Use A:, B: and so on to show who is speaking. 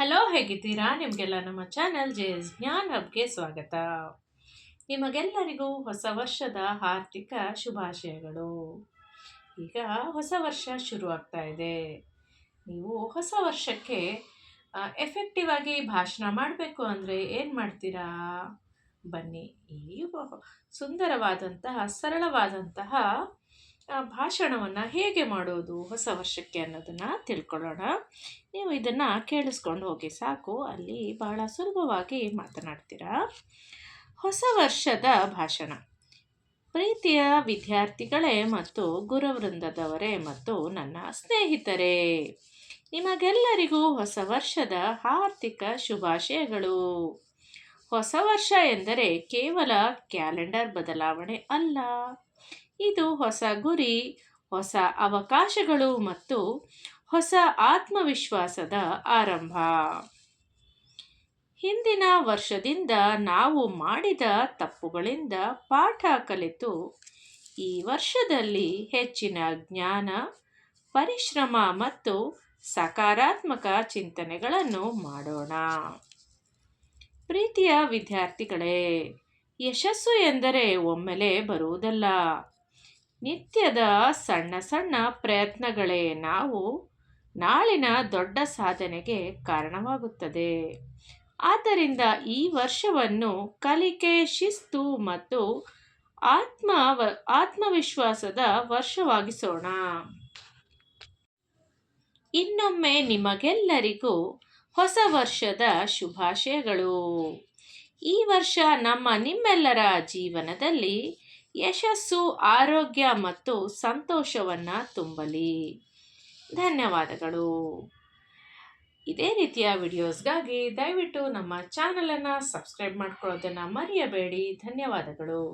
A: Hello, ಹೇಗಿದ್ದೀರಾ? ನಿಮಗೆಲ್ಲ ನಮ್ಮ ಚಾನಲ್ ಜೆಎಸ್ ಜ್ಞಾನ್ ಹಬ್ಗೆ ಸ್ವಾಗತ. ನಿಮಗೆಲ್ಲರಿಗೂ ಹೊಸ ವರ್ಷದ ಆರ್ಥಿಕ ಶುಭಾಶಯಗಳು. ಈಗ ಹೊಸ ವರ್ಷ ಶುರು ಆಗ್ತಾ ಇದೆ. ನೀವು ಹೊಸ ವರ್ಷಕ್ಕೆ ಎಫೆಕ್ಟಿವ್ ಆಗಿ ಭಾಷಣ ಮಾಡಬೇಕು ಅಂದರೆ ಏನು ಮಾಡ್ತೀರಾ? ಬನ್ನಿ, ಈ ಸುಂದರವಾದಂತಹ ಸರಳವಾದಂತಹ ಭಾಷಣವನ್ನು ಹೇಗೆ ಮಾಡೋದು ಹೊಸ ವರ್ಷಕ್ಕೆ ಅನ್ನೋದನ್ನು ತಿಳ್ಕೊಳ್ಳೋಣ. ನೀವು ಇದನ್ನು ಕೇಳಿಸ್ಕೊಂಡು ಹೋಗಿ ಸಾಕು, ಅಲ್ಲಿ ಬಹಳ ಸುಲಭವಾಗಿ ಮಾತನಾಡ್ತೀರಾ. ಹೊಸ ವರ್ಷದ ಭಾಷಣ. ಪ್ರೀತಿಯ ವಿದ್ಯಾರ್ಥಿಗಳೇ ಮತ್ತು ಗುರುವೃಂದದವರೇ ಮತ್ತು ನನ್ನ ಸ್ನೇಹಿತರೇ, ನಿಮಗೆಲ್ಲರಿಗೂ ಹೊಸ ವರ್ಷದ ಆರ್ಥಿಕ ಶುಭಾಶಯಗಳು. ಹೊಸ ವರ್ಷ ಎಂದರೆ ಕೇವಲ ಕ್ಯಾಲೆಂಡರ್ ಬದಲಾವಣೆ ಅಲ್ಲ, ಇದು ಹೊಸ ಗುರಿ, ಹೊಸ ಅವಕಾಶಗಳು ಮತ್ತು ಹೊಸ ಆತ್ಮವಿಶ್ವಾಸದ ಆರಂಭ. ಹಿಂದಿನ ವರ್ಷದಿಂದ ನಾವು ಮಾಡಿದ ತಪ್ಪುಗಳಿಂದ ಪಾಠ ಕಲಿತು ಈ ವರ್ಷದಲ್ಲಿ ಹೆಚ್ಚಿನ ಜ್ಞಾನ, ಪರಿಶ್ರಮ ಮತ್ತು ಸಕಾರಾತ್ಮಕ ಚಿಂತನೆಗಳನ್ನು ಮಾಡೋಣ. ಪ್ರೀತಿಯ ವಿದ್ಯಾರ್ಥಿಗಳೇ, ಯಶಸ್ಸು ಎಂದರೆ ಒಮ್ಮೆಲೆ ಬರುವುದಲ್ಲ. ನಿತ್ಯದ ಸಣ್ಣ ಸಣ್ಣ ಪ್ರಯತ್ನಗಳೇ ನಾವು ನಾಳಿನ ದೊಡ್ಡ ಸಾಧನೆಗೆ ಕಾರಣವಾಗುತ್ತದೆ. ಆದ್ದರಿಂದ ಈ ವರ್ಷವನ್ನು ಕಲಿಕೆ, ಶಿಸ್ತು ಮತ್ತು ಆತ್ಮವಿಶ್ವಾಸದ ವರ್ಷವಾಗಿಸೋಣ. ಇನ್ನೊಮ್ಮೆ ನಿಮಗೆಲ್ಲರಿಗೂ ಹೊಸ ವರ್ಷದ ಶುಭಾಶಯಗಳು. ಈ ವರ್ಷ ನಿಮ್ಮೆಲ್ಲರ ಜೀವನದಲ್ಲಿ ಯಶಸ್ಸು, ಆರೋಗ್ಯ ಮತ್ತು ಸಂತೋಷವನ್ನು ತುಂಬಲಿ. ಧನ್ಯವಾದಗಳು. ಇದೇ ರೀತಿಯ ವಿಡಿಯೋಸ್ಗಾಗಿ ದಯವಿಟ್ಟು ನಮ್ಮ ಚಾನಲನ್ನು ಸಬ್ಸ್ಕ್ರೈಬ್ ಮಾಡ್ಕೊಳ್ಳೋದನ್ನು ಮರೆಯಬೇಡಿ. ಧನ್ಯವಾದಗಳು.